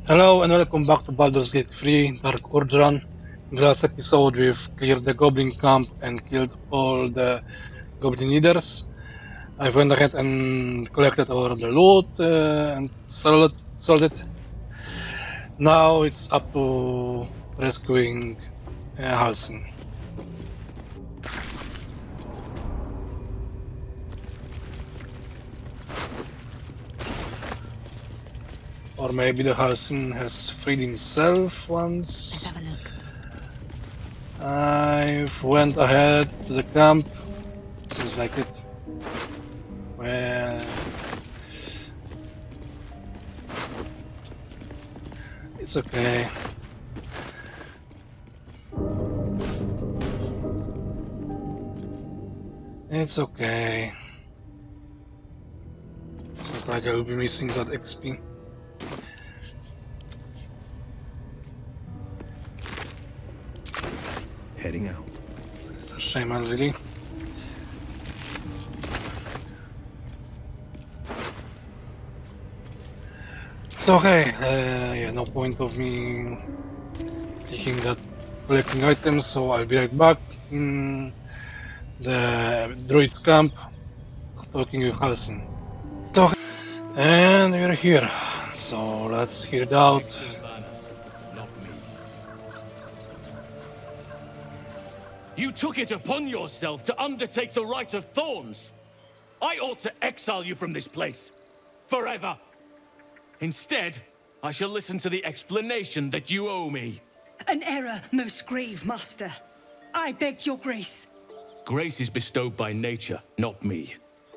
Hello and welcome back to Baldur's Gate 3 Dark Order. In the last episode we've cleared the goblin camp and killed all the goblin leaders. I went ahead and collected all the loot and sold it. Now it's up to rescuing Halsin. Or maybe the Halsin has freed himself once. Let's have a look. I've went ahead to the camp. Seems like it. Well, it's okay. It's okay. It's not like I'll be missing that XP. Heading out. It's a shame, really. It's okay. Yeah, no point of me taking that collecting items, so I'll be right back in the druid's camp talking with Halsin. And we're here. So let's head out. You took it upon yourself to undertake the Rite of Thorns. I ought to exile you from this place. Forever. Instead, I shall listen to the explanation that you owe me. An error, most grave master. I beg your grace. Grace is bestowed by nature, not me.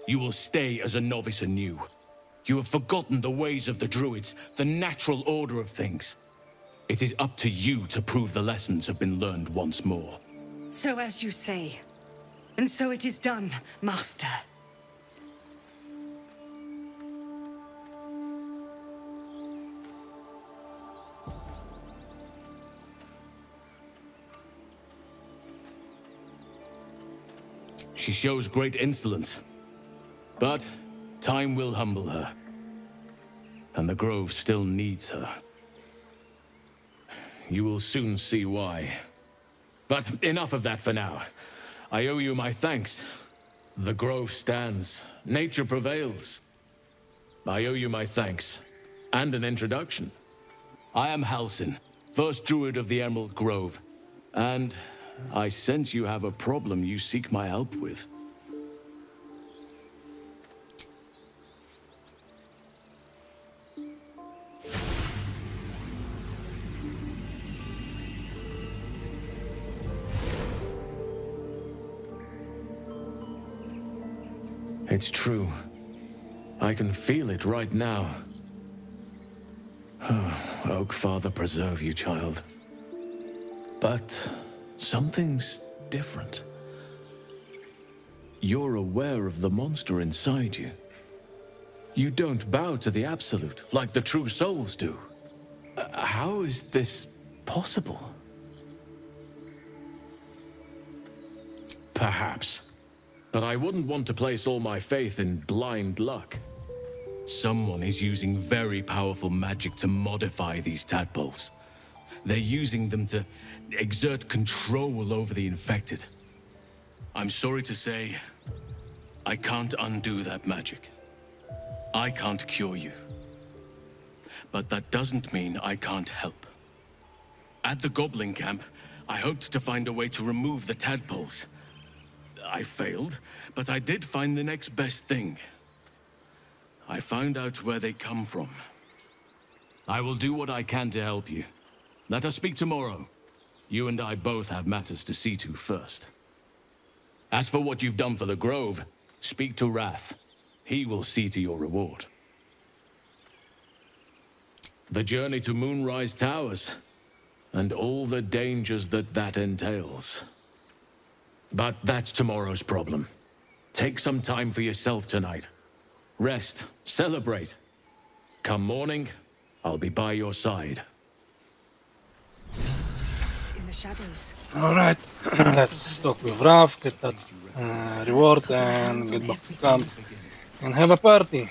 You will stay as a novice anew. You have forgotten the ways of the druids, the natural order of things. It is up to you to prove the lessons have been learned once more. So as you say. And so it is done, master. She shows great insolence. But time will humble her. And the Grove still needs her. You will soon see why. But enough of that for now. I owe you my thanks. The Grove stands. Nature prevails. I owe you my thanks. And an introduction. I am Halsin, first druid of the Emerald Grove. And I sense you have a problem you seek my help with. It's true. I can feel it right now. Oak Father preserve you, child. But something's different. You're aware of the monster inside you. You don't bow to the Absolute like the true souls do. How is this possible? Perhaps. But I wouldn't want to place all my faith in blind luck. Someone is using very powerful magic to modify these tadpoles. They're using them to exert control over the infected. I'm sorry to say, I can't undo that magic. I can't cure you. But that doesn't mean I can't help. At the Goblin camp, I hoped to find a way to remove the tadpoles. I failed, but I did find the next best thing. I found out where they come from. I will do what I can to help you. Let us speak tomorrow. You and I both have matters to see to first. As for what you've done for the Grove, speak to Wrath. He will see to your reward. The journey to Moonrise Towers, and all the dangers that entails. But that's tomorrow's problem. Take some time for yourself tonight. Rest, celebrate. Come morning, I'll be by your side. In the shadows. Alright, let's talk with Wrath, get that reward and get back to camp and have a party.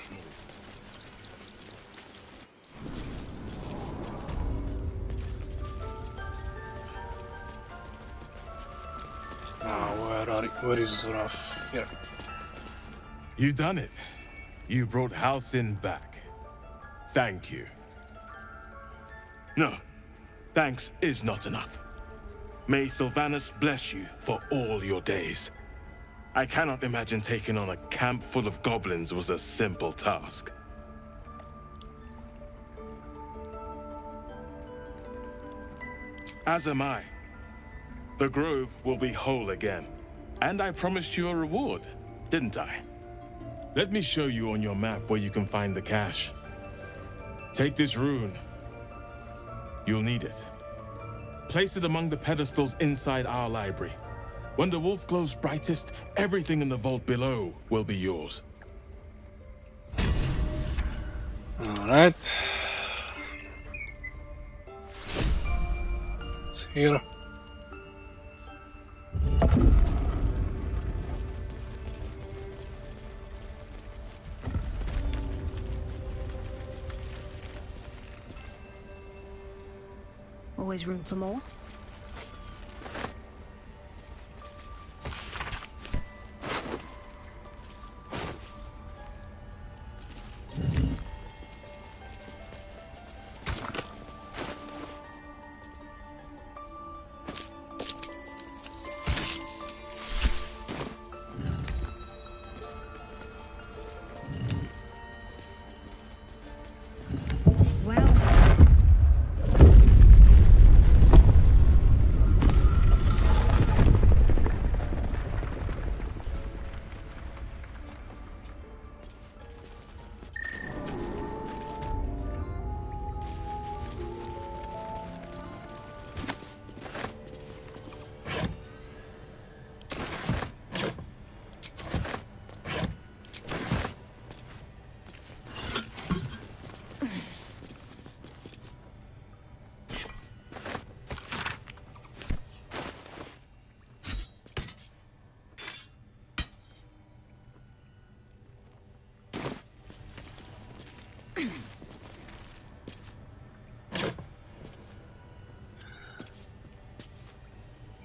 Where is Raf? Here. You done it. You brought Halsin back. Thank you. No, thanks is not enough. May Sylvanas bless you for all your days. I cannot imagine taking on a camp full of goblins was a simple task. As am I. The grove will be whole again. And I promised you a reward, didn't I? Let me show you on your map where you can find the cache. Take this rune. You'll need it. Place it among the pedestals inside our library. When the wolf glows brightest, everything in the vault below will be yours. Alright. It's here. Always room for more?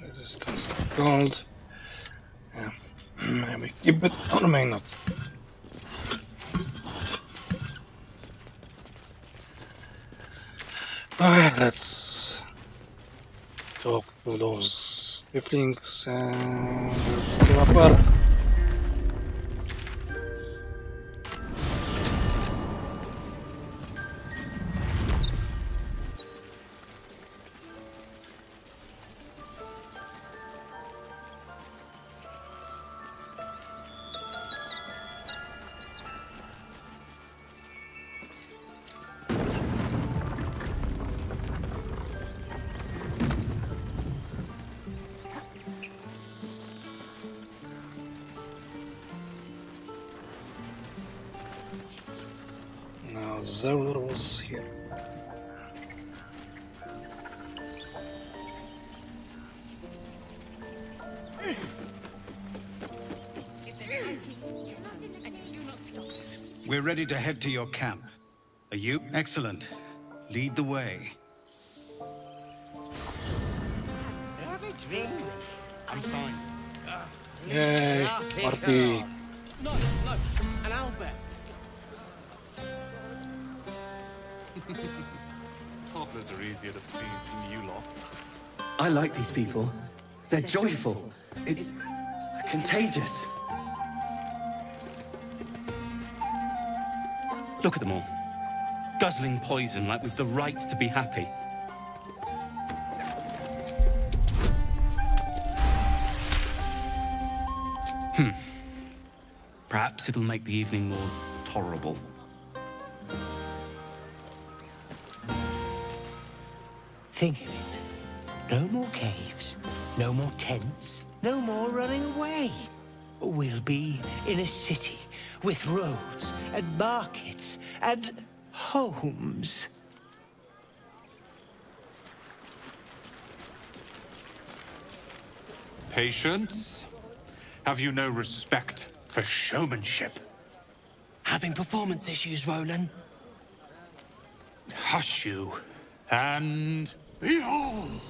Resistance to gold. Yeah. Maybe keep it or may not. Alright, let's talk to those tieflings and let's team apart. Zerler was here. We're ready to head to your camp. Are you? Excellent. Lead the way. I'm fine. Yay, party. No, an Albert. Toddlers are easier to please than you lot. I like these people. They're joyful. It's contagious. Look at them all. Guzzling poison like we've the right to be happy. Perhaps it'll make the evening more tolerable. Think of it. No more caves, no more tents, no more running away. We'll be in a city with roads and markets and homes. Patience? Have you no respect for showmanship? Having performance issues, Roland? Hush you, and behold!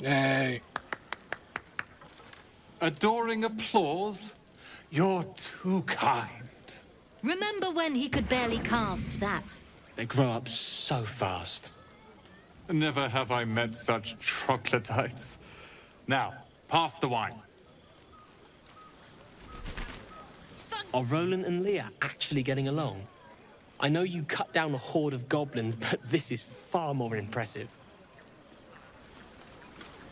Yay. Adoring applause? You're too kind. Remember when he could barely cast that? They grow up so fast. Never have I met such troglodytes. Now, pass the wine. Are Roland and Leah actually getting along? I know you cut down a horde of goblins, but this is far more impressive.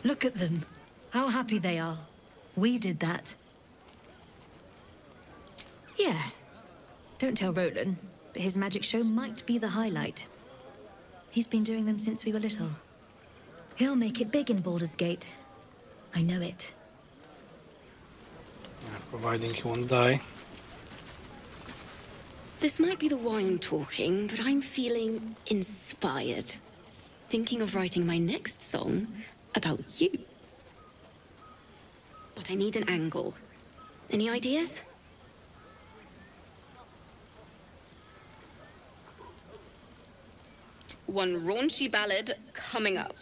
Look at them. How happy they are. We did that. Yeah. Don't tell Roland, but his magic show might be the highlight. He's been doing them since we were little. He'll make it big in Baldur's Gate. I know it. Providing he won't die. This might be the wine talking, but I'm feeling inspired. Thinking of writing my next song about you. But I need an angle. Any ideas? One raunchy ballad coming up.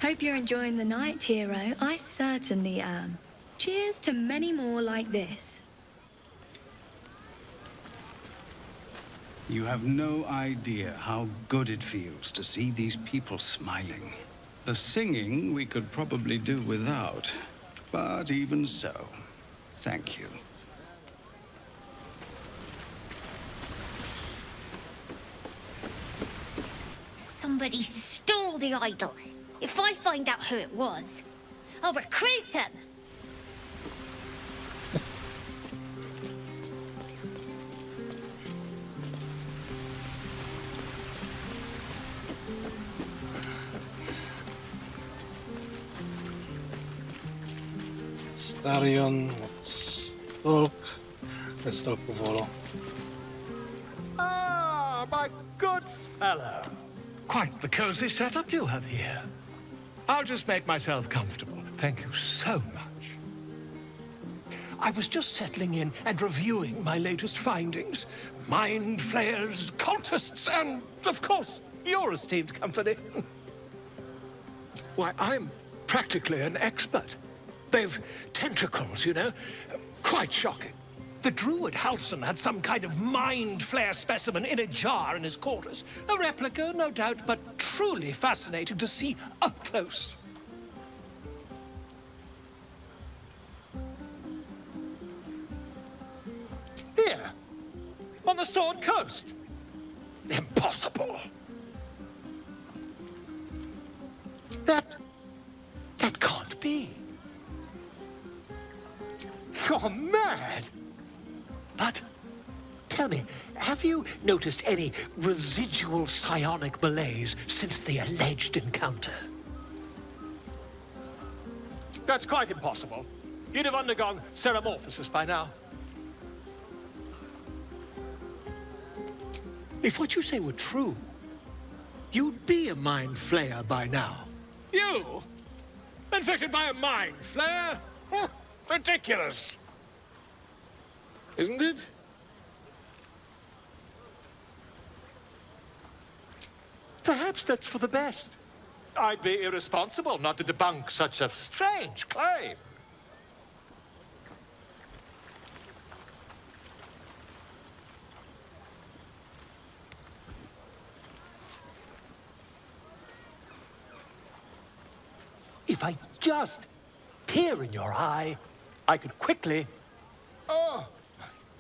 Hope you're enjoying the night, hero. I certainly am. Cheers to many more like this. You have no idea how good it feels to see these people smiling. The singing we could probably do without, but even so, thank you. Somebody stole the idol. If I find out who it was, I'll recruit him. Starion, let's talk. Let's talk to Volo. Ah, my good fellow. Quite the cozy setup you have here. I'll just make myself comfortable. Thank you so much. I was just settling in and reviewing my latest findings. Mind flayers, cultists, and, of course, your esteemed company. Why, I'm practically an expert. They've tentacles, you know. Quite shocking. The druid Halson had some kind of mind flare specimen in a jar in his quarters. A replica, no doubt, but truly fascinating to see up close. Here, on the Sword Coast. Impossible. That can't be. You're mad. But, tell me, have you noticed any residual psionic malaise since the alleged encounter? That's quite impossible. You'd have undergone ceramorphosis by now. If what you say were true, you'd be a mind flayer by now. You? Infected by a mind flayer? Huh, ridiculous. Isn't it? Perhaps that's for the best. I'd be irresponsible not to debunk such a strange claim. If I just peer in your eye, I could quickly... Oh,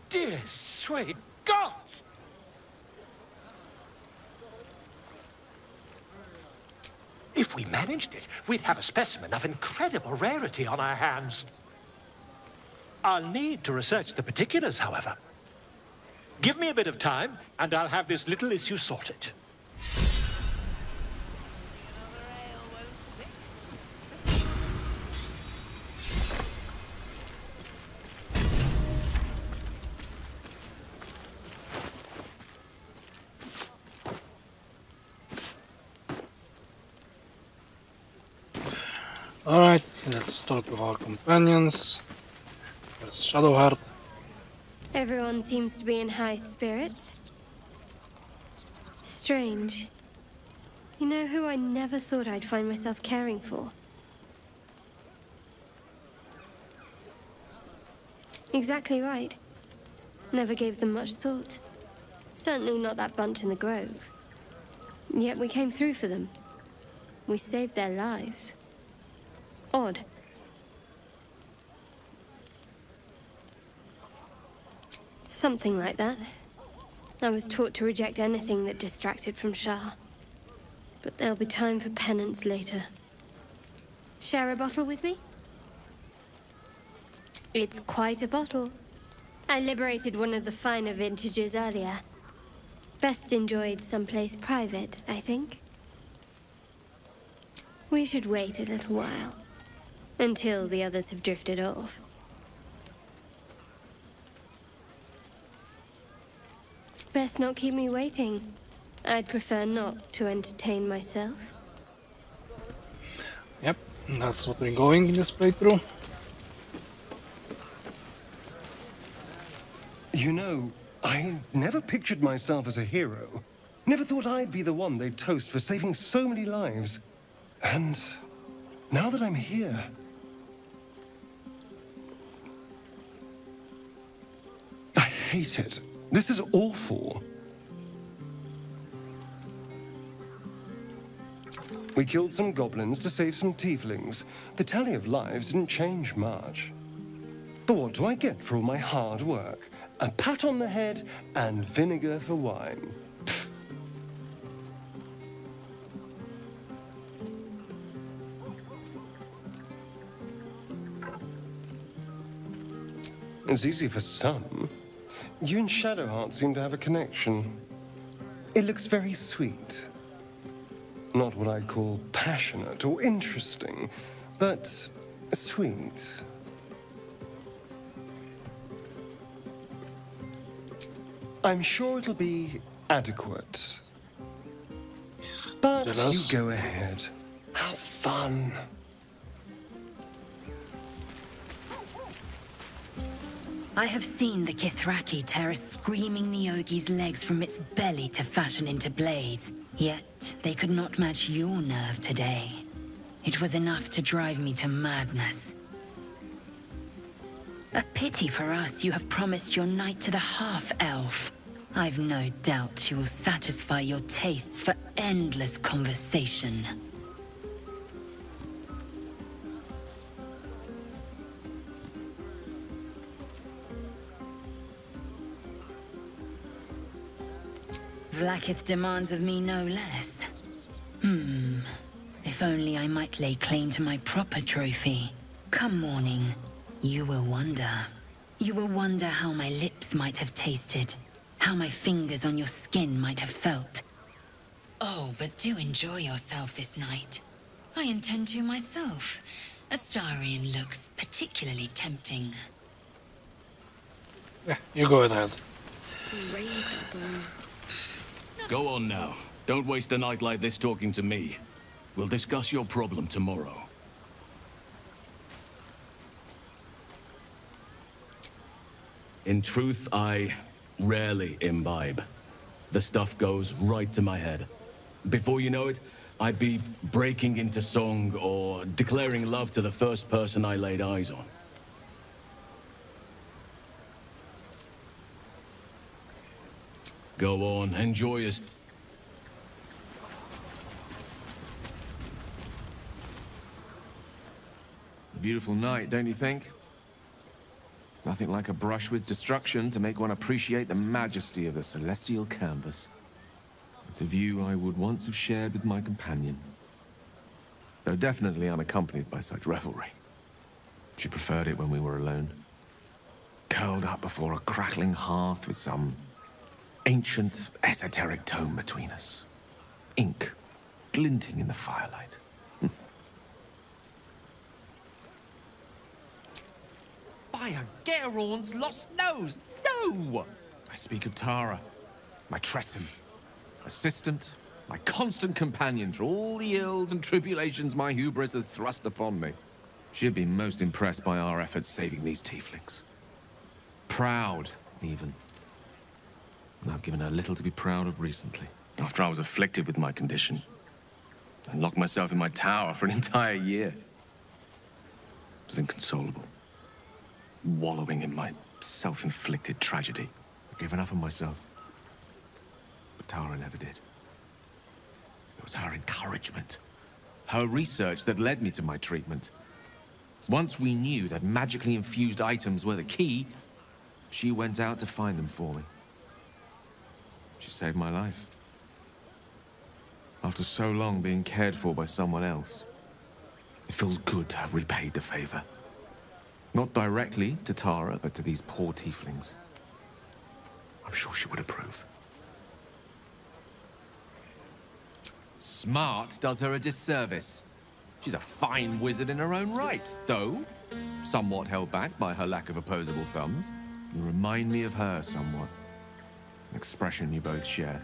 dear sweet gods! If we managed it, we'd have a specimen of incredible rarity on our hands. I'll need to research the particulars, however. Give me a bit of time, and I'll have this little issue sorted. Alright, let's talk with our companions. There's Shadowheart. Everyone seems to be in high spirits. Strange. You know who I never thought I'd find myself caring for? Exactly right. Never gave them much thought. Certainly not that bunch in the grove. Yet we came through for them. We saved their lives. Odd. Something like that. I was taught to reject anything that distracted from Shah. But there'll be time for penance later. Share a bottle with me? It's quite a bottle. I liberated one of the finer vintages earlier. Best enjoyed someplace private, I think. We should wait a little while. Until the others have drifted off. Best not keep me waiting. I'd prefer not to entertain myself. Yep, that's what we're going in this playthrough. You know, I never pictured myself as a hero. Never thought I'd be the one they'd toast for saving so many lives. And now that I'm here... I hate it. This is awful. We killed some goblins to save some tieflings. The tally of lives didn't change much. But what do I get for all my hard work? A pat on the head and vinegar for wine. Pfft. It's easy for some. You and Shadowheart seem to have a connection. It looks very sweet. Not what I'd call passionate or interesting, but sweet. I'm sure it'll be adequate. But you go ahead. Have fun. I have seen the Kithraki tear a screaming Neogi's legs from its belly to fashion into blades. Yet, they could not match your nerve today. It was enough to drive me to madness. A pity for us you have promised your knight to the half-elf. I've no doubt you will satisfy your tastes for endless conversation. Vlaakith demands of me no less. If only I might lay claim to my proper trophy. Come morning, you will wonder. You will wonder how my lips might have tasted, how my fingers on your skin might have felt. Oh, but do enjoy yourself this night. I intend to myself. Astarion looks particularly tempting. Yeah, you go ahead. Raise our bows. Go on now. Don't waste a night like this talking to me. We'll discuss your problem tomorrow. In truth, I rarely imbibe. The stuff goes right to my head. Before you know it, I'd be breaking into song or declaring love to the first person I laid eyes on. Go on, enjoy your... Beautiful night, don't you think? Nothing like a brush with destruction to make one appreciate the majesty of the celestial canvas. It's a view I would once have shared with my companion, though definitely unaccompanied by such revelry. She preferred it when we were alone, curled up before a crackling hearth with some ancient, esoteric tome between us. Ink glinting in the firelight. By a Geron's lost nose! No! I speak of Tara, my Tressim, assistant, my constant companion through all the ills and tribulations my hubris has thrust upon me. She'd been most impressed by our efforts saving these tieflings. Proud, even. And I've given her little to be proud of recently. After I was afflicted with my condition, and lock myself in my tower for an entire year. I was inconsolable, wallowing in my self-inflicted tragedy. I gave enough of myself. But Tara never did. It was her encouragement, her research that led me to my treatment. Once we knew that magically infused items were the key, she went out to find them for me. She saved my life. After so long being cared for by someone else, it feels good to have repaid the favor. Not directly to Tara, but to these poor tieflings. I'm sure she would approve. Smart does her a disservice. She's a fine wizard in her own right, though somewhat held back by her lack of opposable thumbs. You remind me of her somewhat. An expression you both share.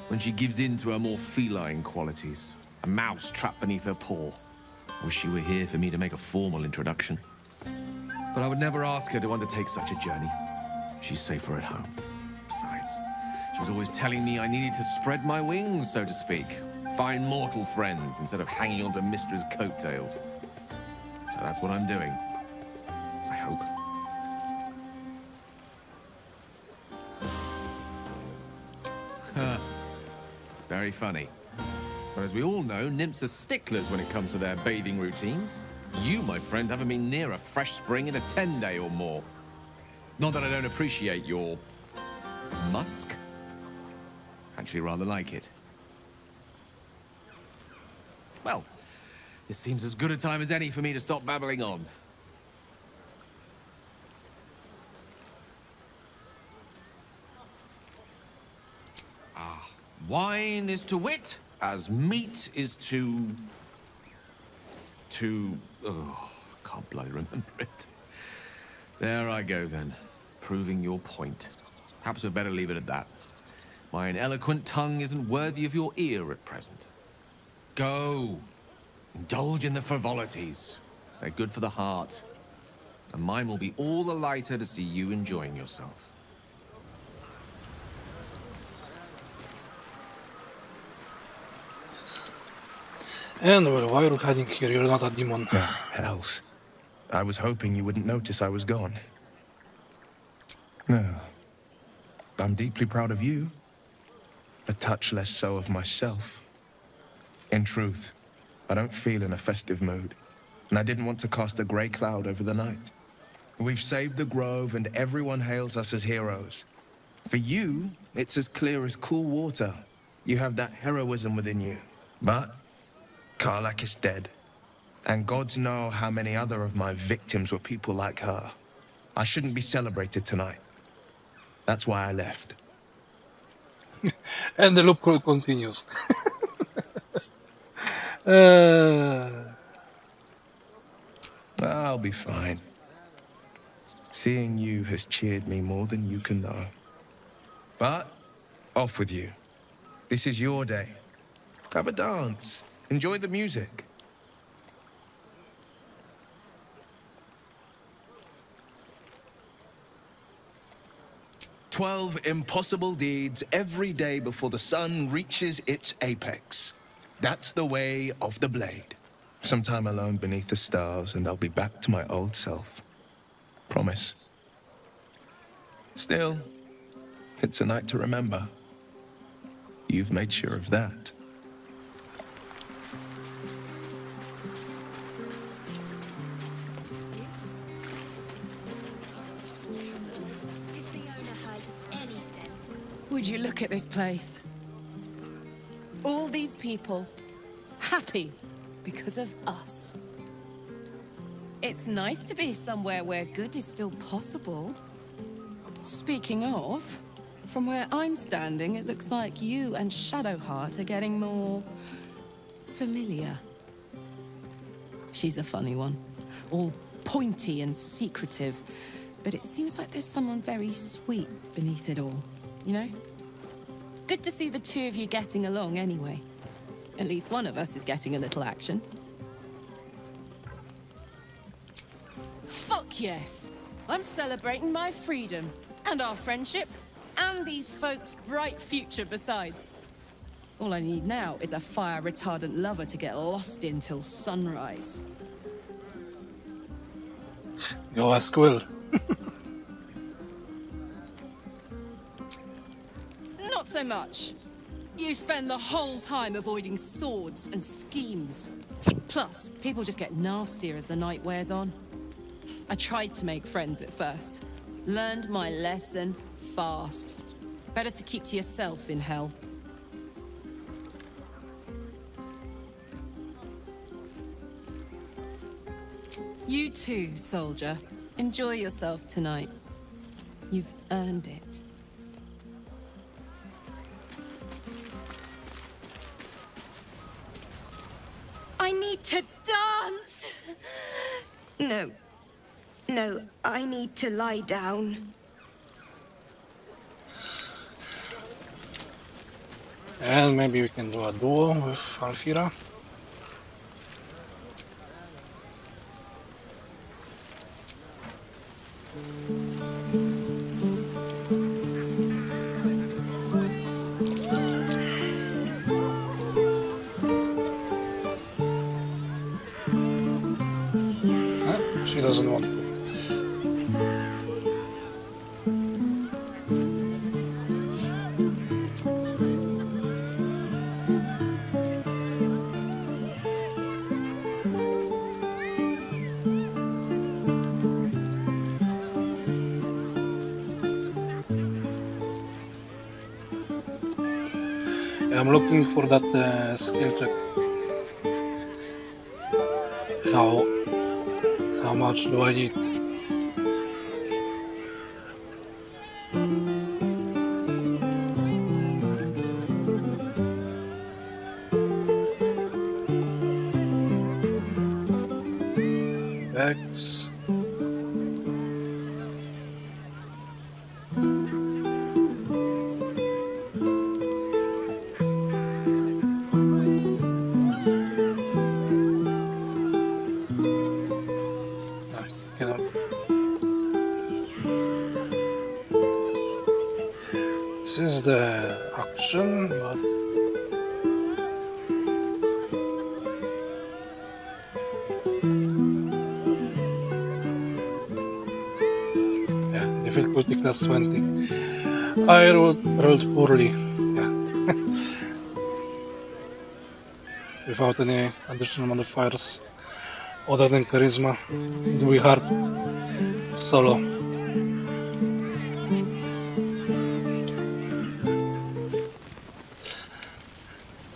When she gives in to her more feline qualities. A mouse trapped beneath her paw. I wish she were here for me to make a formal introduction. But I would never ask her to undertake such a journey. She's safer at home. Besides, she was always telling me I needed to spread my wings, so to speak. Find mortal friends instead of hanging onto Mystra's coattails. So that's what I'm doing. I hope. Very funny. But as we all know, nymphs are sticklers when it comes to their bathing routines. You, my friend, haven't been near a fresh spring in a 10-day or more. Not that I don't appreciate your musk. Actually rather like it. Well, this seems as good a time as any for me to stop babbling on. Wine is to wit, as meat is to... Oh, can't bloody remember it. There I go then, proving your point. Perhaps we'd better leave it at that. My ineloquent tongue isn't worthy of your ear at present. Go. Indulge in the frivolities. They're good for the heart. And mine will be all the lighter to see you enjoying yourself. And well, why are you hiding here? You're not a demon. Hells. I was hoping you wouldn't notice I was gone. No. I'm deeply proud of you. A touch less so of myself. In truth, I don't feel in a festive mood, and I didn't want to cast a grey cloud over the night. We've saved the Grove, and everyone hails us as heroes. For you, it's as clear as cool water. You have that heroism within you. But Karlach is dead, and gods know how many other of my victims were people like her. I shouldn't be celebrated tonight. That's why I left. And the loophole continues. I'll be fine. Seeing you has cheered me more than you can know. But, off with you. This is your day. Have a dance. Enjoy the music. "12 impossible deeds every day before the sun reaches its apex. That's the way of the blade. Some time alone beneath the stars, and I'll be back to my old self. Promise. Still, it's a night to remember. You've made sure of that." Would you look at this place? All these people, happy because of us. It's nice to be somewhere where good is still possible. Speaking of, from where I'm standing, it looks like you and Shadowheart are getting more familiar. She's a funny one, all pointy and secretive, but it seems like there's someone very sweet beneath it all. You know? Good to see the two of you getting along anyway. At least one of us is getting a little action. Fuck yes! I'm celebrating my freedom, and our friendship, and these folks' bright future besides. All I need now is a fire-retardant lover to get lost in till sunrise. Go ask Will. Not so much. You spend the whole time avoiding swords and schemes. Plus, people just get nastier as the night wears on. I tried to make friends at first. Learned my lesson fast. Better to keep to yourself in hell. You too, soldier. Enjoy yourself tonight. You've earned it. I need to dance! No. No, I need to lie down. And maybe we can do a duo with Alfira. She doesn't want to. I'm looking for that skill check. How much do I need? X. This is the action, but yeah, difficulty class 20. I rolled poorly, yeah. Without any additional modifiers other than charisma. It will be hard solo.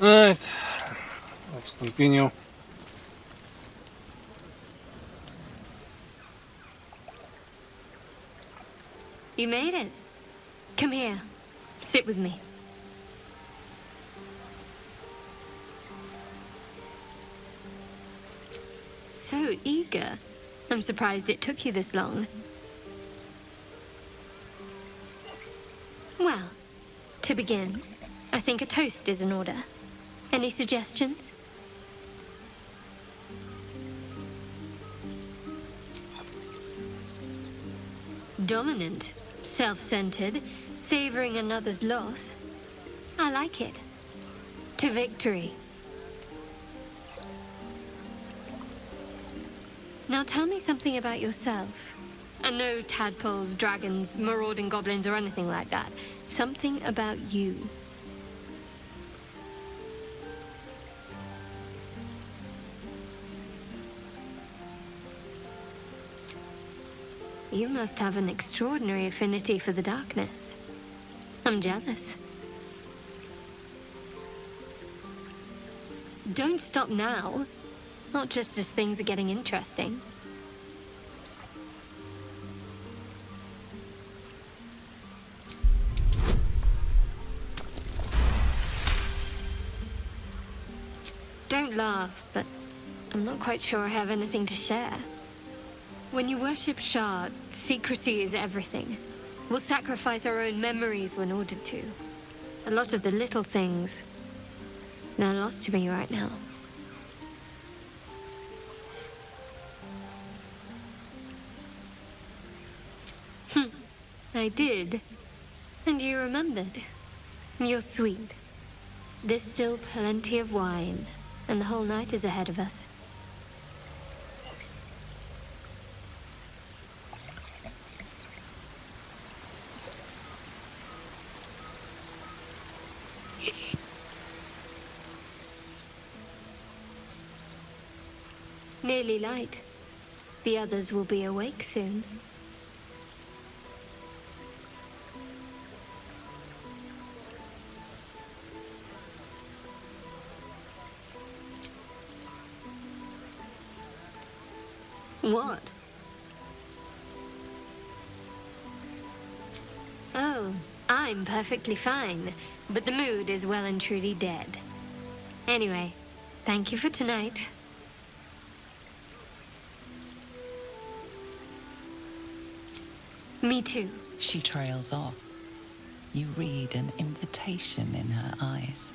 Alright, let's continue. You made it. Come here. Sit with me. So eager. I'm surprised it took you this long. Well, to begin, I think a toast is in order. Any suggestions? Dominant, self-centered, savoring another's loss. I like it. To victory. Now tell me something about yourself. And no tadpoles, dragons, marauding goblins, or anything like that. Something about you. You must have an extraordinary affinity for the darkness. I'm jealous. Don't stop now. Not just as things are getting interesting. Don't laugh, but I'm not quite sure I have anything to share. When you worship Shard, secrecy is everything. We'll sacrifice our own memories when ordered to. A lot of the little things, they're lost to me right now. I did. And you remembered. You're sweet. There's still plenty of wine, and the whole night is ahead of us. Nearly light. The others will be awake soon. What? Oh, I'm perfectly fine, but the mood is well and truly dead. Anyway, thank you for tonight. Me too. She trails off. You read an invitation in her eyes.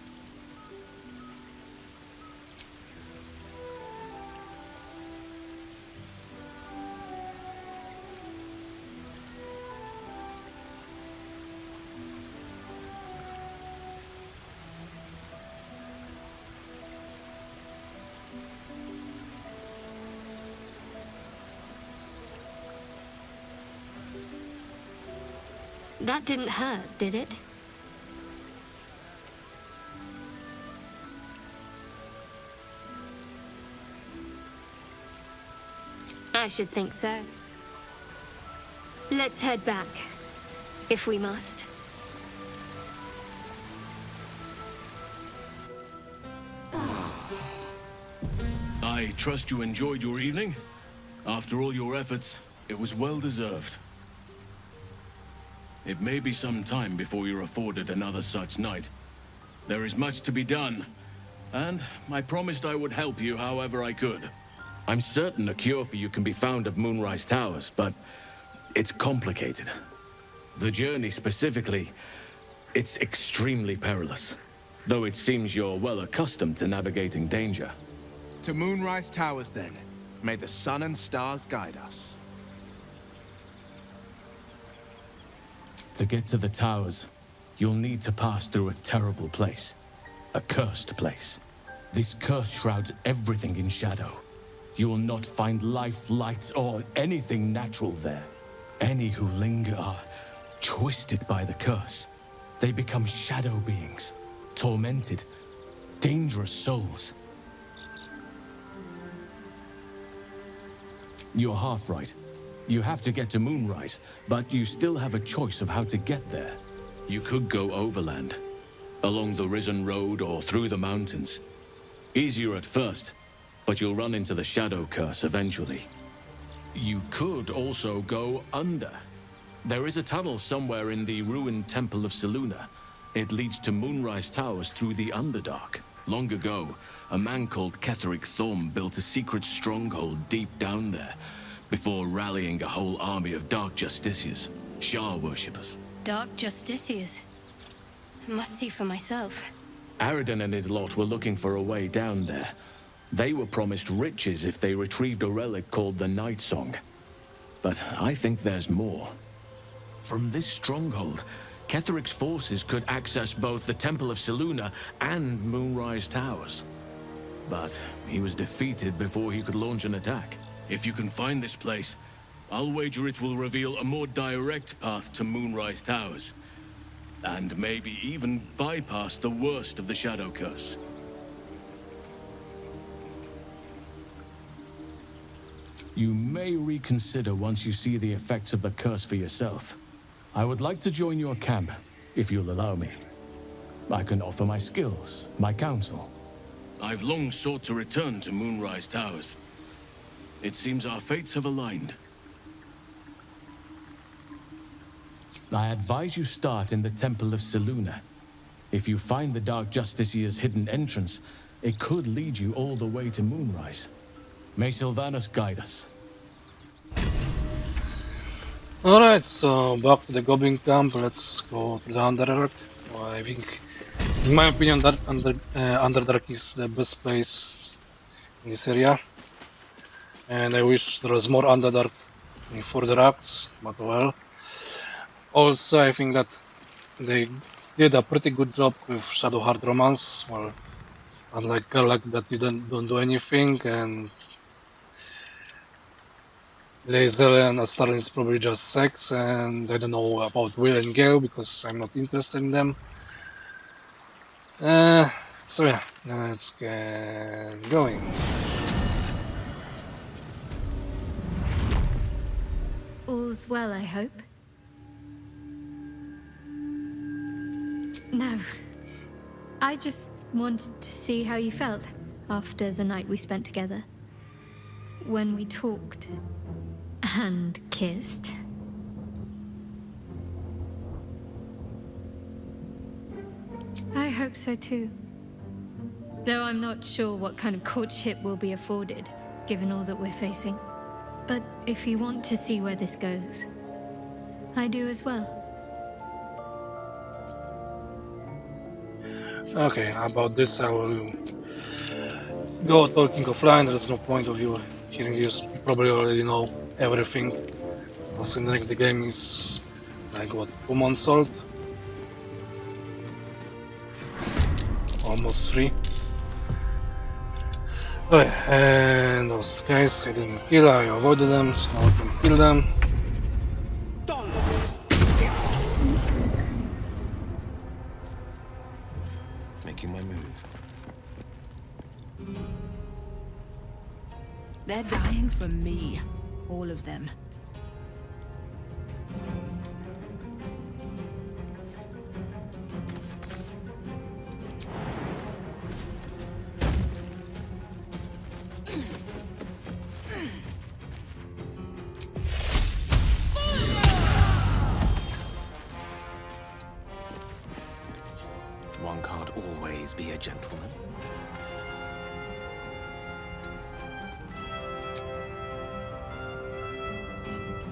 That didn't hurt, did it? I should think so. Let's head back, if we must. I trust you enjoyed your evening. After all your efforts, it was well deserved. It may be some time before you're afforded another such night. There is much to be done, and I promised I would help you however I could. I'm certain a cure for you can be found at Moonrise Towers, but it's complicated. The journey specifically, it's extremely perilous, though it seems you're well accustomed to navigating danger. To Moonrise Towers, then. May the sun and stars guide us. To get to the towers, you'll need to pass through a terrible place. A cursed place. This curse shrouds everything in shadow. You will not find life, light, or anything natural there. Any who linger are twisted by the curse. They become shadow beings, tormented, dangerous souls. You're half right. You have to get to Moonrise, but you still have a choice of how to get there. You could go overland, along the Risen Road or through the mountains. Easier at first, but you'll run into the Shadow Curse eventually. You could also go under. There is a tunnel somewhere in the ruined Temple of Selûne. It leads to Moonrise Towers through the Underdark. Long ago, a man called Ketheric Thorm built a secret stronghold deep down there, before rallying a whole army of Dark Justiciars, Shah worshippers. Dark Justiciars. Must see for myself. Aradin and his lot were looking for a way down there. They were promised riches if they retrieved a relic called the Night Song. But I think there's more. From this stronghold, Ketheric's forces could access both the Temple of Selûne and Moonrise Towers. But he was defeated before he could launch an attack. If you can find this place, I'll wager it will reveal a more direct path to Moonrise Towers. And maybe even bypass the worst of the Shadow Curse. You may reconsider once you see the effects of the curse for yourself. I would like to join your camp, if you'll allow me. I can offer my skills, my counsel. I've long sought to return to Moonrise Towers. It seems our fates have aligned. I advise you start in the Temple of Selûne. If you find the Dark Justiciar's hidden entrance, it could lead you all the way to Moonrise. May Sylvanas guide us. Alright, so back to the Goblin Camp. Let's go to the Underdark. I think, in my opinion, that Underdark is the best place in this area. And I wish there was more Underdark in further acts, but well. Also, I think that the did a pretty good job with Shadowheart Romance. Well, unlike Gerlach that you don't do anything, and Lae'zel and Astartes is probably just sex, and I don't know about Will and Gale because I'm not interested in them. So yeah, let's get going. All's well, I hope. No. I just wanted to see how you felt after the night we spent together. When we talked and kissed. I hope so too. Though I'm not sure what kind of courtship will be afforded, given all that we're facing. But if you want to see where this goes, I do as well. Okay, about this I will go talking offline. There's no point of you hearing this. You probably already know everything. Considering the game is like what, 2 months old? Almost 3. Okay, and those guys I didn't kill, I avoided them, so now I can kill them. Making my move. They're dying for me. All of them. One can't always be a gentleman.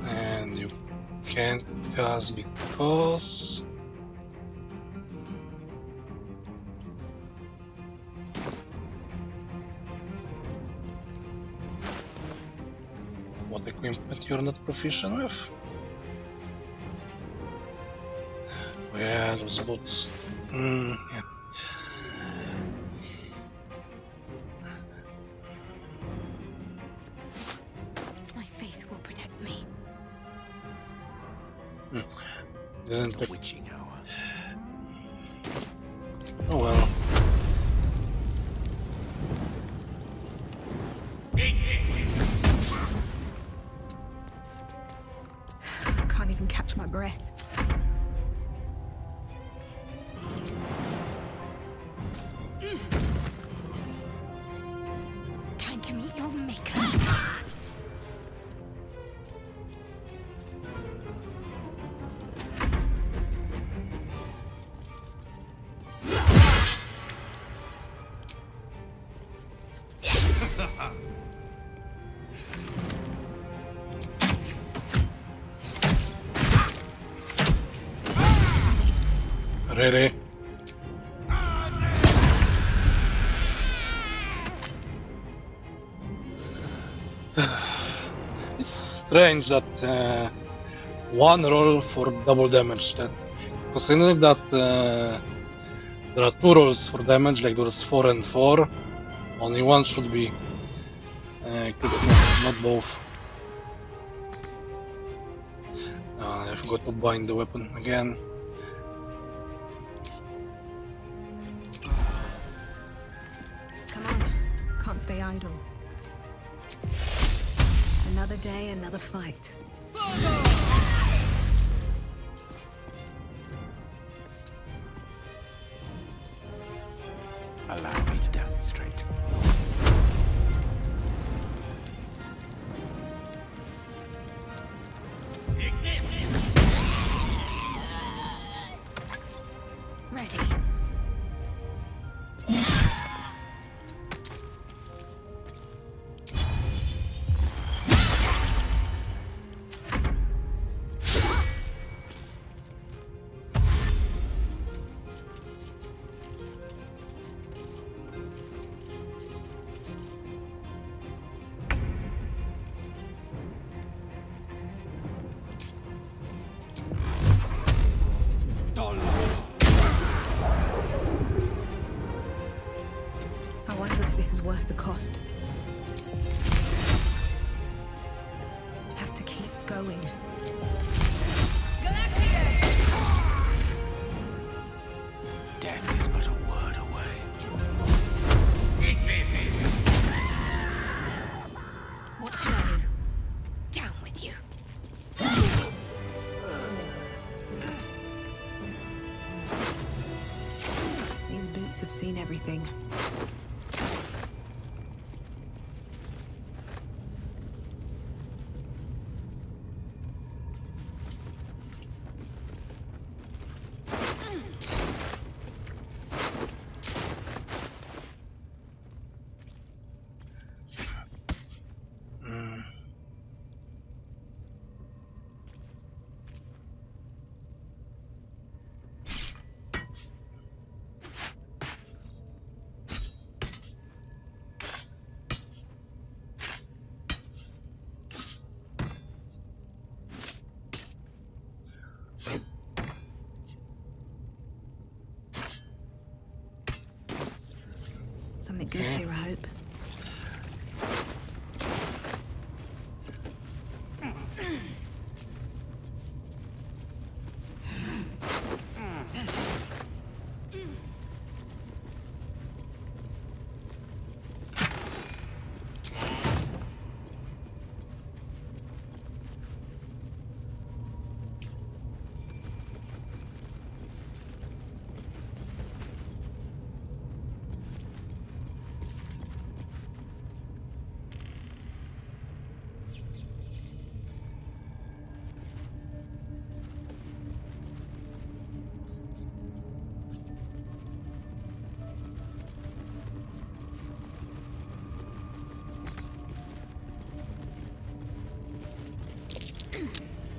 And you can't cast because... What equipment you're not proficient with? Oh yeah, those boots. Yeah. My faith will protect me. Didn't pick. Witching hour. Oh well. I can't even catch my breath. Time to meet your maker. Ready? It's strange that one roll for double damage. That considering that there are 2 rolls for damage, like there's 4 and 4, only one should be not both. I forgot to bind the weapon again. Come on. Can't stay idle. Another day, another fight. Allow me to demonstrate. Ready. going. Death is but a word away. What should I do? Down with you. These boots have seen everything. Something good here, I hope.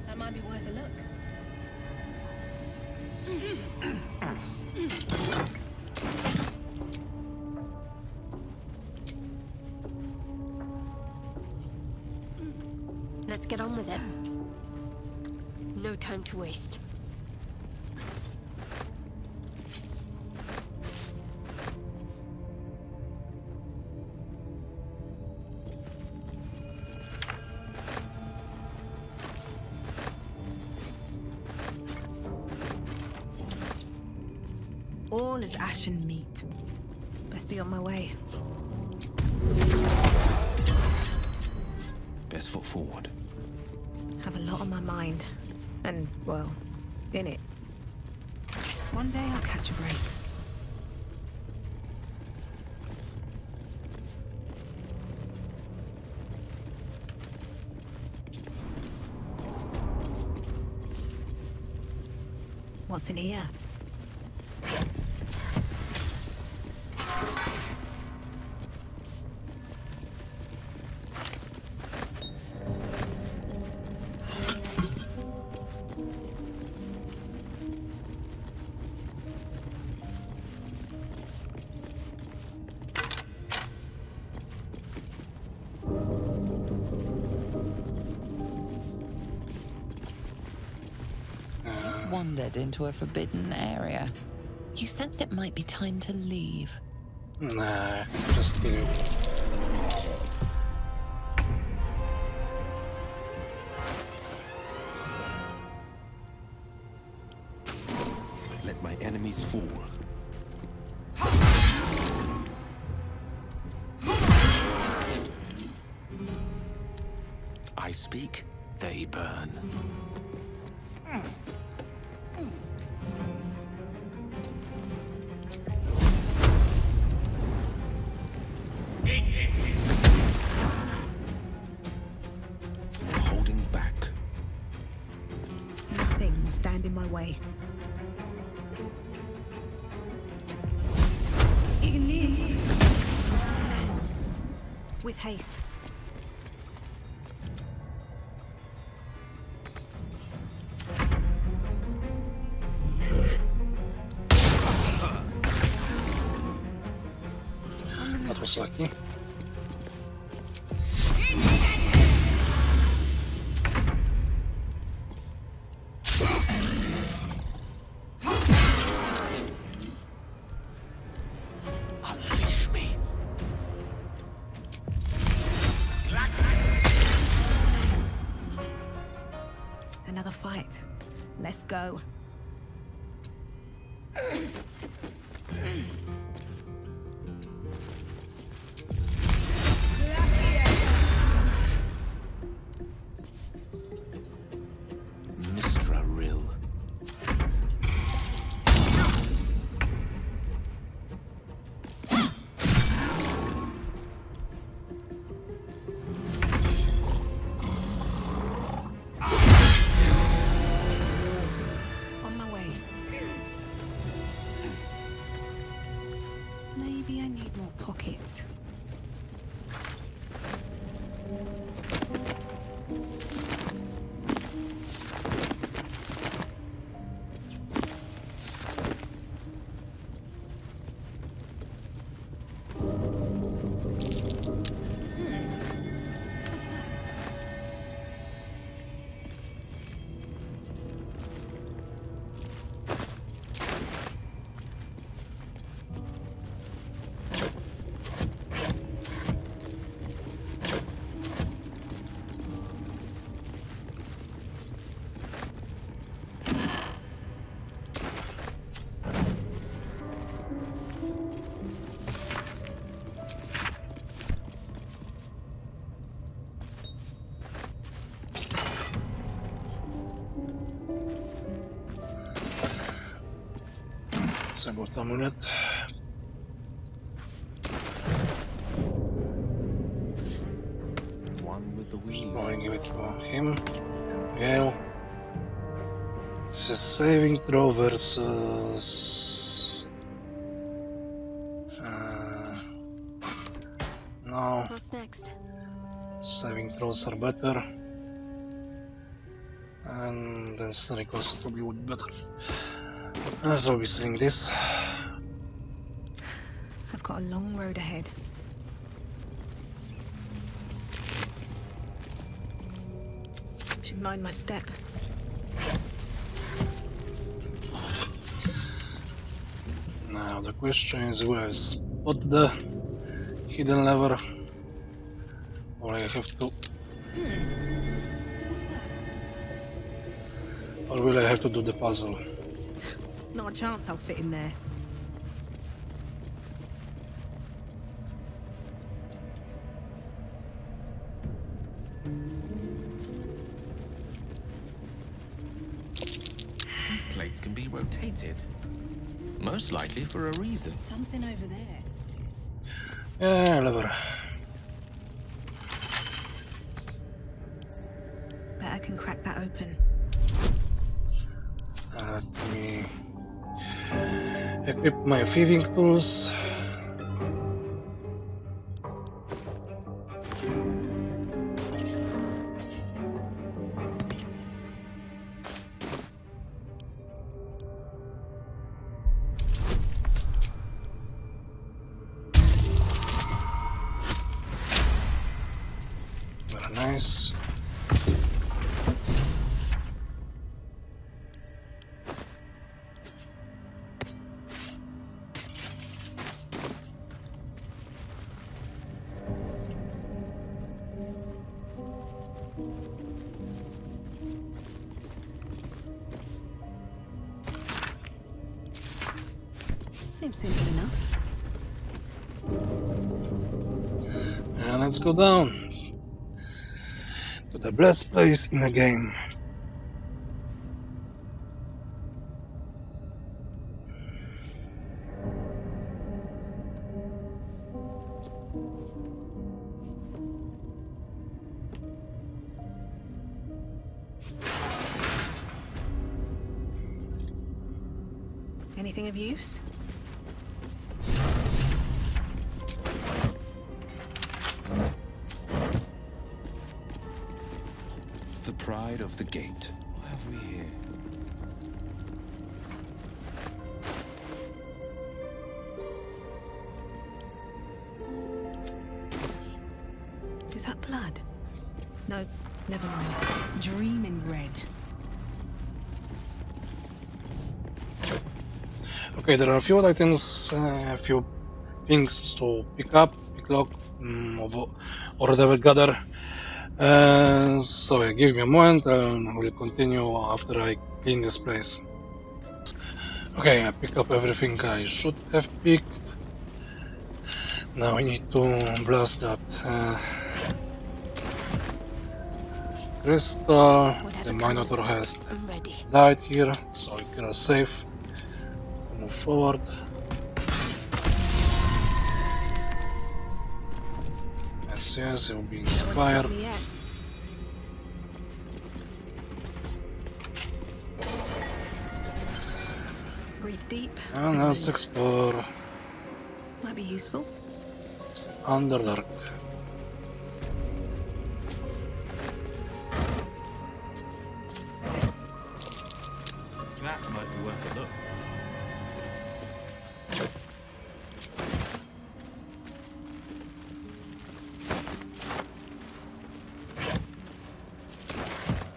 That might be worth a look. Let's get on with it. No time to waste. All is ashen meat. Best be on my way. Best foot forward. Have a lot on my mind. And, well, in it. One day I'll catch a break. What's in here? Wandered into a forbidden area. You sense it might be time to leave. Nah, just kidding. Let my enemies fall. I speak, they burn. Holding back. Nothing will stand in my way. Ignis! With haste. That was lucky. Unleash me. fight. Let's go. Mistral. On my way. Maybe I need more pockets. About amulet. One with the weave. I'll give it to him. Gale. This is saving throw versus. No. What's next? Saving throws are better. And then sneak also probably would be better. So I'll be selling this. I've got a long road ahead. Should mind my step. Now the question is where I spot the hidden lever, or I have to, or will I have to do the puzzle? Not a chance I'll fit in there. These plates can be rotated. Most likely for a reason. Something over there. Yeah, lever. Bet I can crack that open. Let me equip my thieving tools. Very nice. Seems simple enough. And let's go down to the best place in the game. Anything of use? The pride of the gate. What have we here? Is that blood? No, never mind. Dreaming red. Okay, there are a few items, a few things to pick up, pick lock, or devil gather. So yeah, give me a moment and we'll continue after I clean this place. Okay, I picked up everything I should have picked. Now I need to blast that crystal. The Minotaur has died here, so we are safe to move forward. Yes, it will be inspired. Breathe deep. And let's explore. Might be useful. Underdark. That might be worth a look.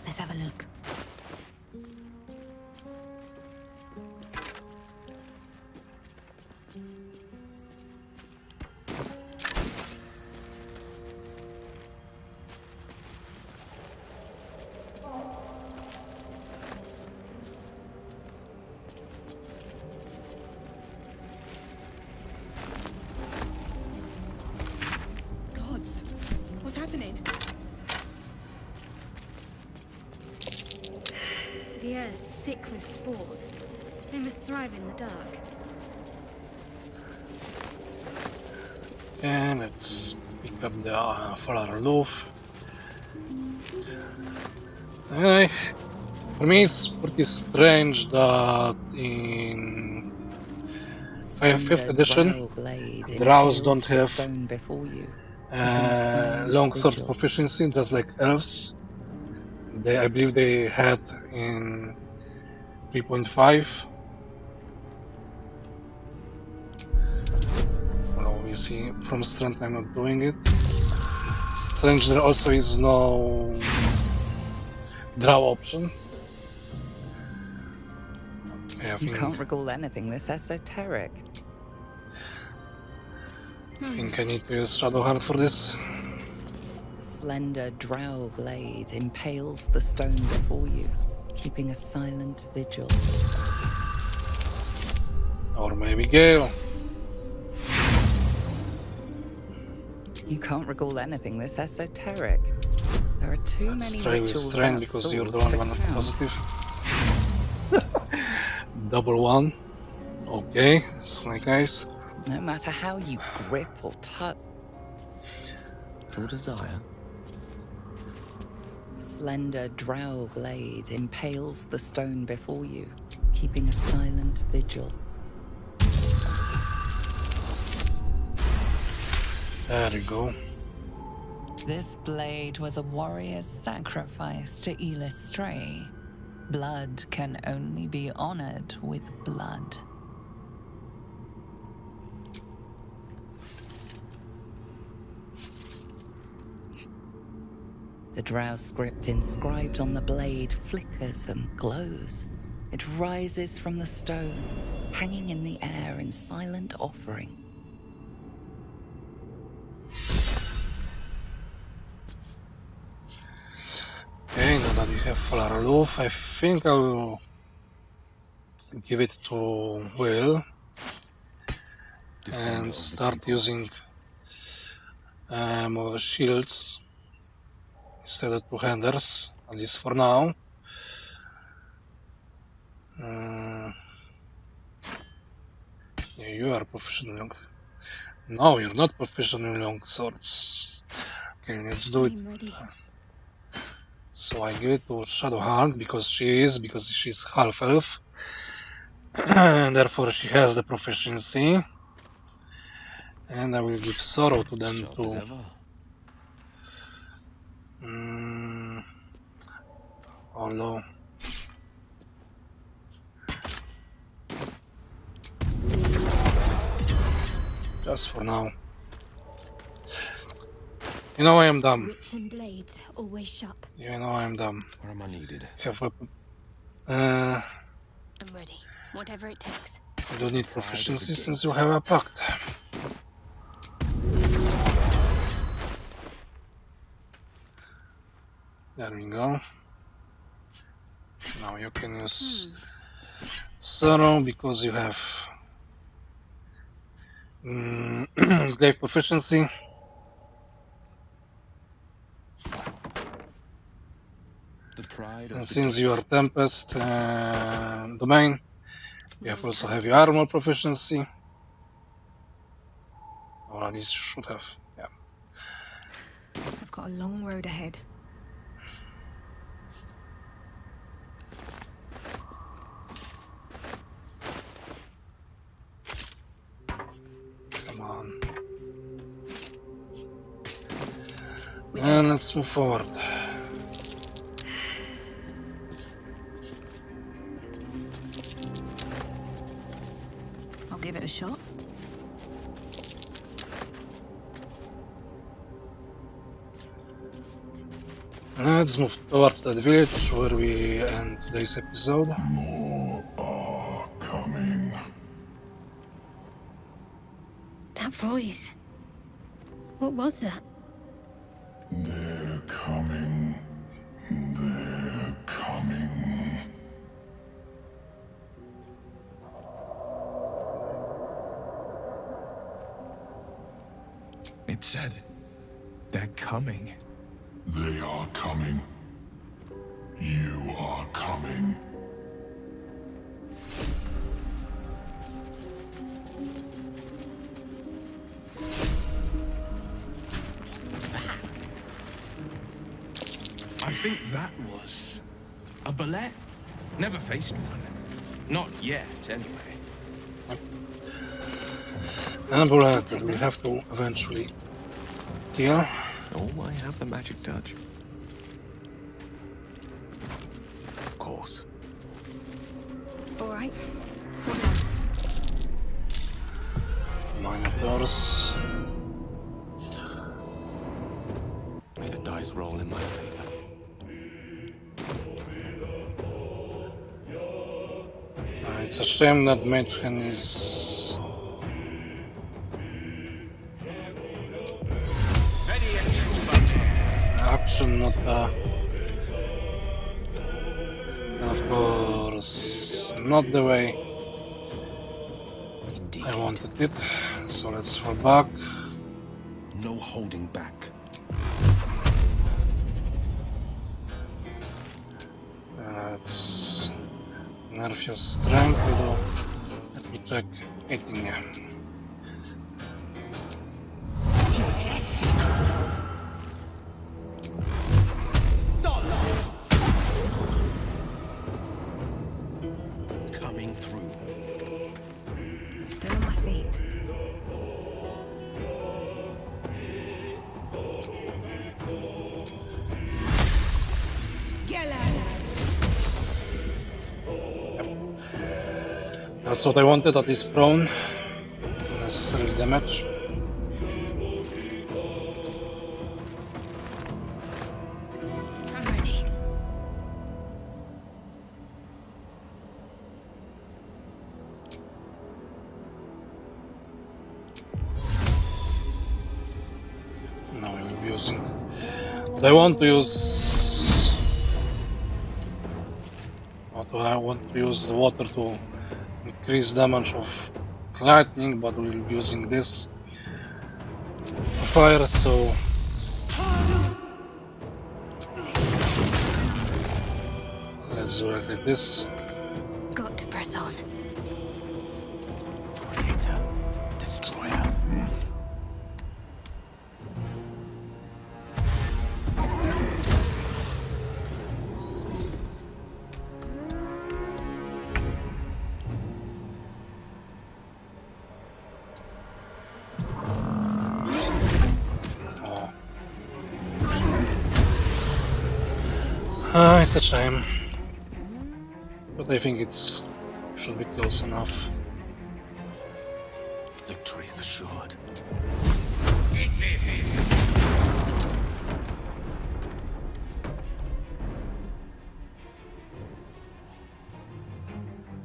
Let's have a look. Gods, what's happening? The air is thick with spores. They must thrive in the dark. And let's pick up the Falar Loaf. For me it's pretty strange that in 5th edition drows don't have longsword proficiency, just like elves. I believe they had in 3.5. Well, we see from strength I'm not doing it. Strange, there also is no drow option. Okay, You can't recall anything this esoteric. I think I need to use Shadowheart for this. The slender drow blade impales the stone before you, keeping a silent vigil. Or maybe Gale. You can't recall anything this esoteric. There are too many Try with rituals strength about because you're the swords only to one count. positive. Double one. Okay, Snake Eyes. No matter how you grip or touch. Your desire. A slender drow blade impales the stone before you, keeping a silent vigil. There we go. This blade was a warrior's sacrifice to Illustray. Blood can only be honored with blood. The drow script inscribed on the blade flickers and glows. It rises from the stone, hanging in the air in silent offering. Okay, now that we have Falar Loaf, I think I will give it to Will and start using more shields instead of two-handers, at least for now. Yeah, you are proficient in long. No, you're not proficient in long swords. Okay, let's do it. So I give it to Shadowheart because she's half elf, and therefore she has the proficiency. And I will give Sorrow to them too. Although just for now. You know I am dumb. Wits and blades always sharp. You know I am dumb. Where am I needed? Have weapon. I'm ready. Whatever it takes. You don't need proficiency since you have a pact. There we go. Now you can use Sorrow because you have Glaive proficiency. And since you are Tempest Domain, you have also heavy armor proficiency. Or at least you should have, yeah. I've got a long road ahead. Come on. And let's move forward. I'll give it a shot. Let's move towards that village where we end today's episode. More are coming. That voice. What was that? They're coming. They're coming. It said, they're coming. They are coming. You are coming. I think that was a ballet. Never faced one. Not yet, anyway. And bullet that we have to eventually kill. Oh, I have the magic touch. Of course. All right. Minotaurs. May the dice roll in my favor. It's a shame that Mage Hand is action, not and of course not the way I wanted it. So let's fall back. No holding back. Let's nerf your strength, although let me check 18, yeah. Coming through. Still on my feet. That's what I wanted, that is prone. Unnecessary damage. I'm ready. Now I will be using. But I want to use. I want to use the water to increase damage of lightning, but we'll be using this fire, so let's do it like this. Got to press on. Creator, destroyer. It's a shame, but I think it's should be close enough. Victory is assured.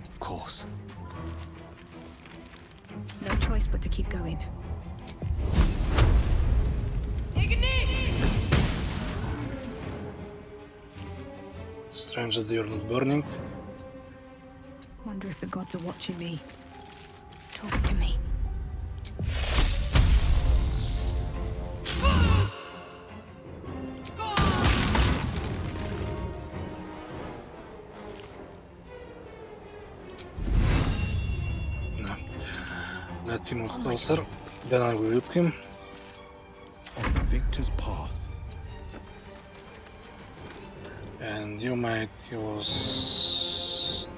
Of course. No choice but to keep going. Strange that you're not burning. Wonder if the gods are watching me. Talk to me. No. Let him move closer, then I will whip him. On the victor's path. And you might use...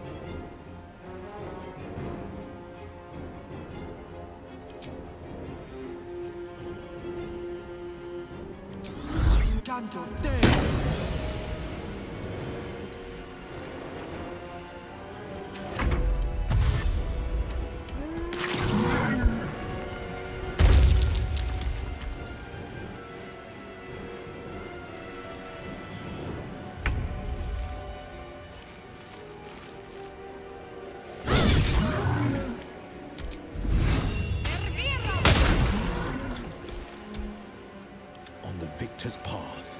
Victor's path.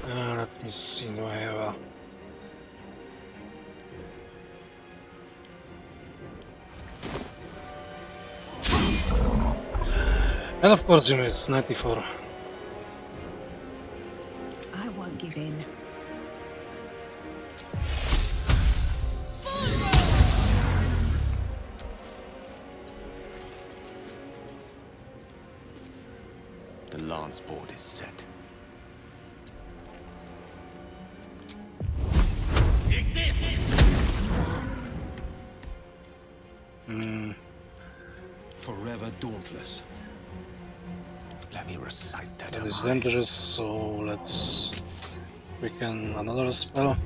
Let me see, do I have a... And of course, Jimmy is 94. I won't give in. The lance board is set. Forever dauntless. Let me recite that. That is dangerous, so let's weaken another spell.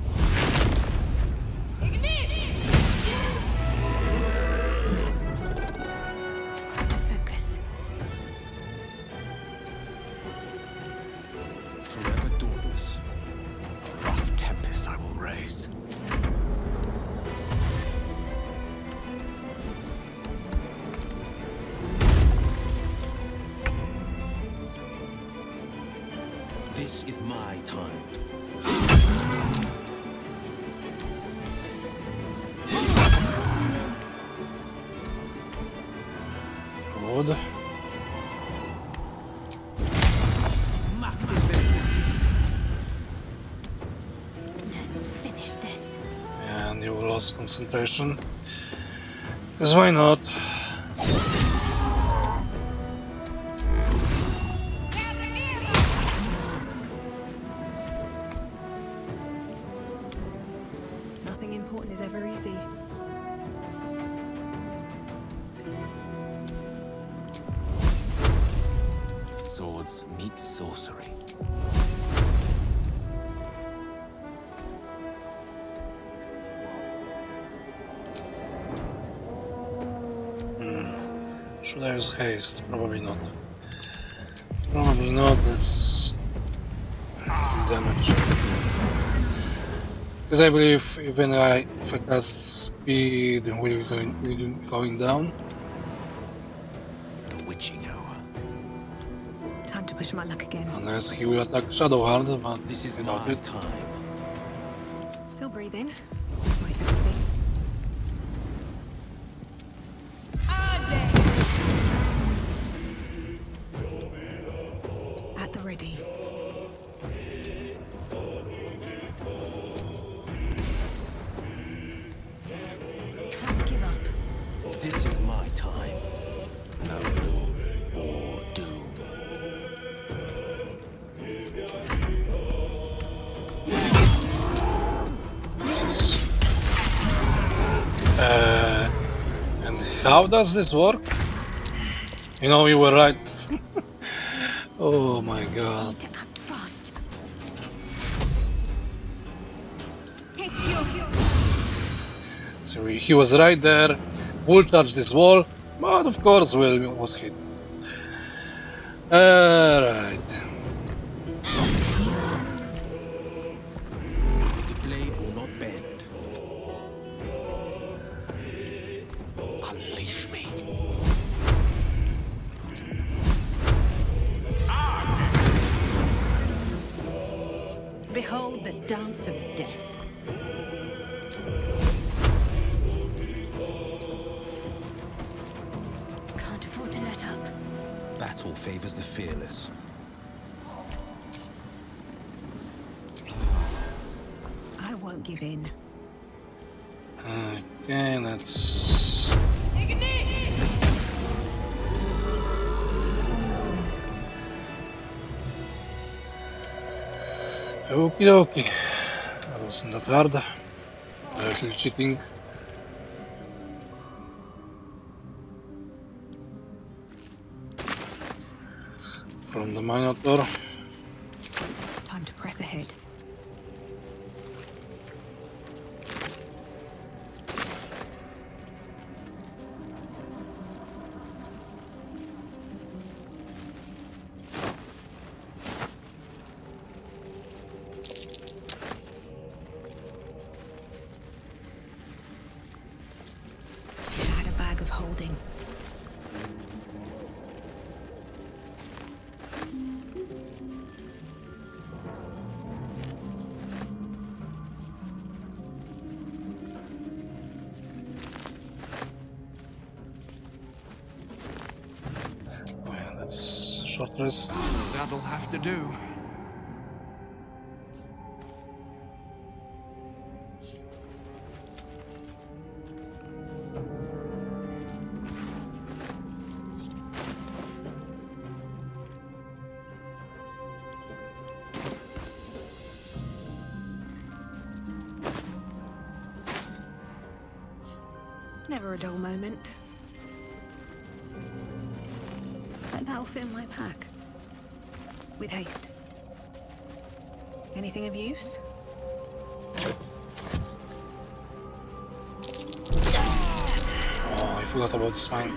Focus. Forever dauntless. A rough tempest I will raise. This is my time. Good. Let's finish this. And you lost concentration. Because why not? Nothing important is ever easy. Swords meet sorcery. Should I use haste? Probably not. Probably not, let's do damage. Because I believe even if I cast speed, it will be going down. The witching hour. Time to push my luck again. Unless he will attack Shadowheart, but This is without my it. time. Still breathing. Despite everything. At the ready. Can't give up. This is my time. No gloom or doom. And how does this work? You know, you were right. Oh my god. To act fast. So he was right there, Bull touched this wall, but of course Will was hit. Alright. The blade will not bend. Unleash me. dance of death. Can't afford to let up. Battle favors the fearless. I won't give in. Okay, let's... Okie dokie. Dat was dat harde. Duidelijk cheating. From the Minotaur. Time to press ahead. Short rest. That'll have to do. Never a dull moment. That'll fit in my pack. With haste. Anything of use? Oh, I forgot about this mine.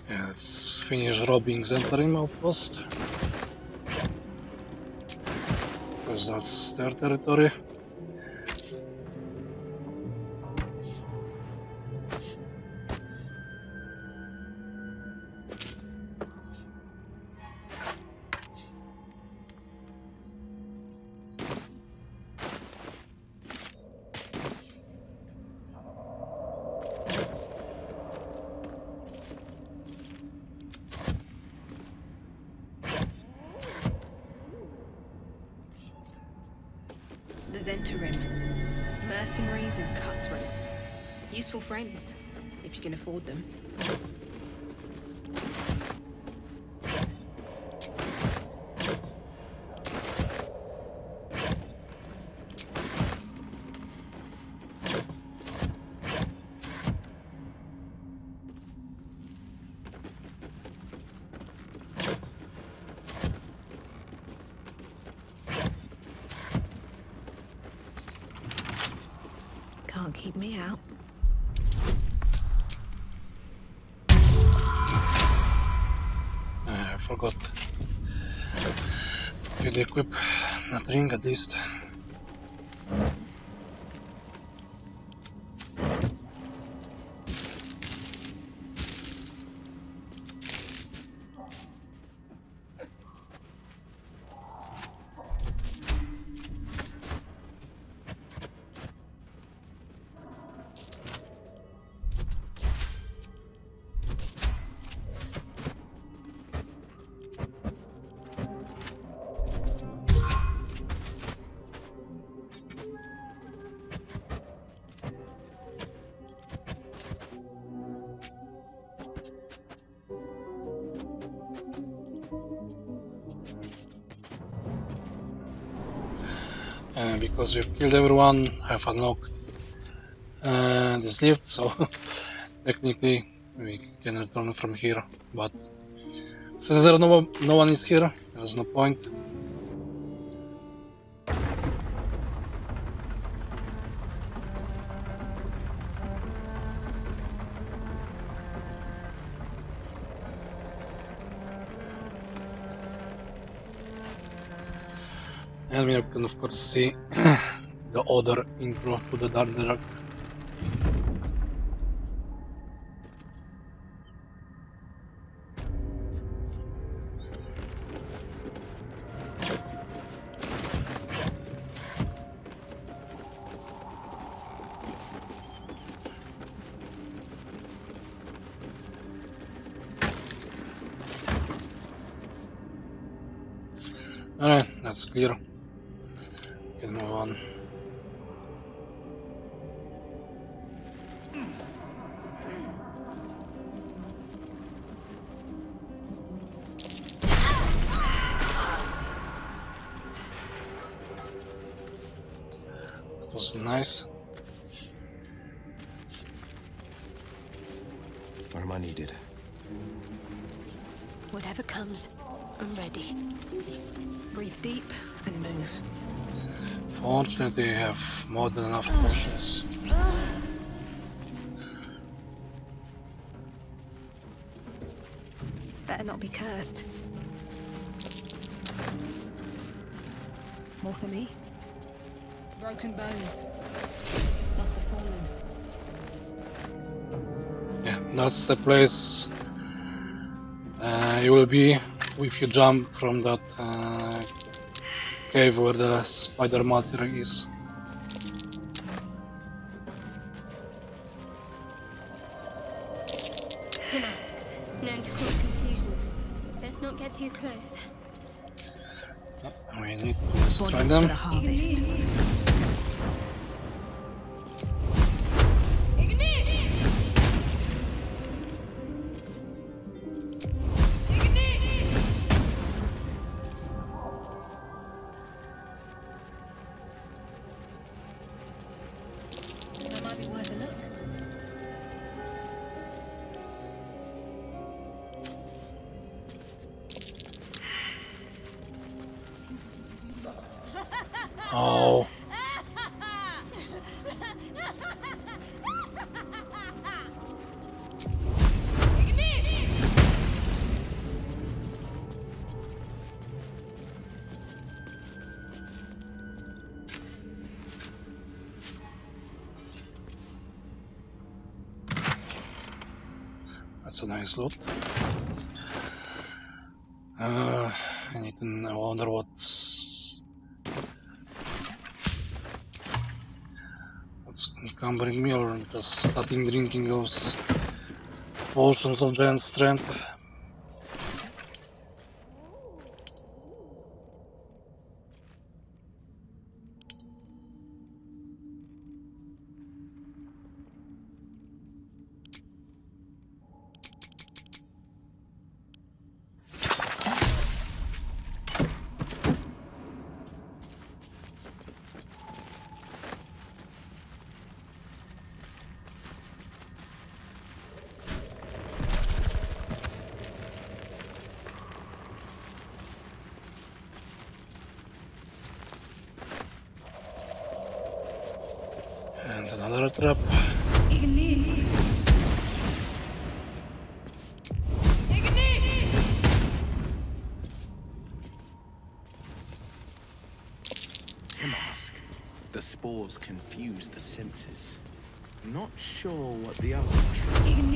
Let's finish robbing Zentarim outpost, because that's their territory. The Zentarim. Mercenaries and cutthroats. Useful friends, if you can afford them. Can't keep me out. I forgot to equip that ring at least. Because we've killed everyone, I've unlocked this lift, so technically we can return from here. But since there no one is here, there's no point. And we can of course see the other intro to the Dark. Alright, that's clear. We can move on. That was nice. Where am I needed? Whatever comes, I'm ready. Breathe deep and move. Fortunately, I have more than enough potions. Better not be cursed. More for me? Broken bones. Must have fallen. Yeah, that's the place you will be if you jump from that cave where the spider mother is. The masks, known to cause confusion. Best not get too close. We need to destroy them. Oh. That's a nice loot. I wonder what's encumbering me, or just starting drinking those potions of giant strength. And another trap. Timask. The spores confuse the senses. Not sure what the other mushrooms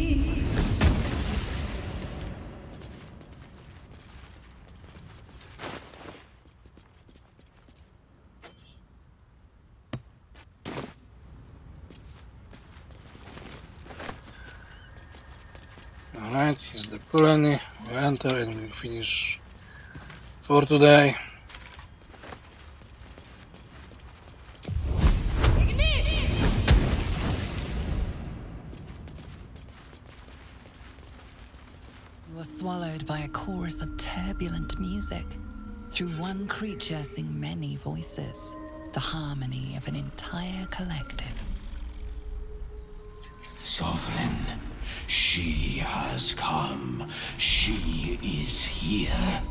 Alright, here's the colony. We enter and we finish for today. You are swallowed by a chorus of turbulent music. Through one creature sing many voices, the harmony of an entire collective. Sovereign, she has come. She is here.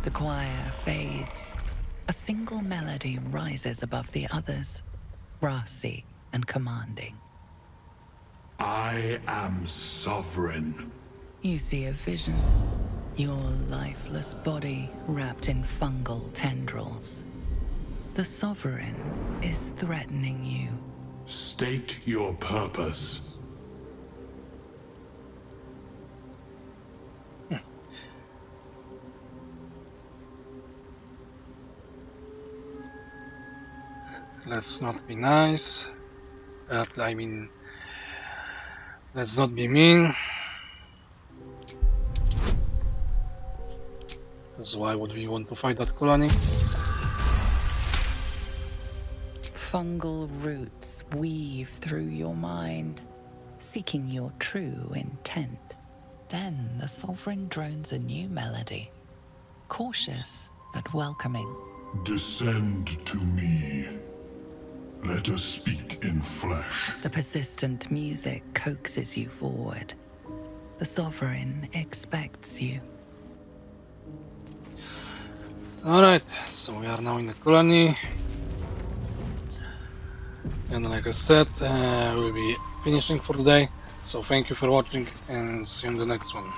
The choir fades. A single melody rises above the others, brassy and commanding. I am sovereign. You see a vision. Your lifeless body wrapped in fungal tendrils. The Sovereign is threatening you. State your purpose. Let's not be nice. I mean, let's not be mean. Because why would we want to fight that colony? Fungal roots weave through your mind, seeking your true intent. Then the Sovereign drones a new melody, cautious but welcoming. Descend to me. Let us speak in flesh. The persistent music coaxes you forward. The Sovereign expects you. Alright, so we are now in the colony. And like I said, we'll be finishing for the day. So thank you for watching and see you in the next one.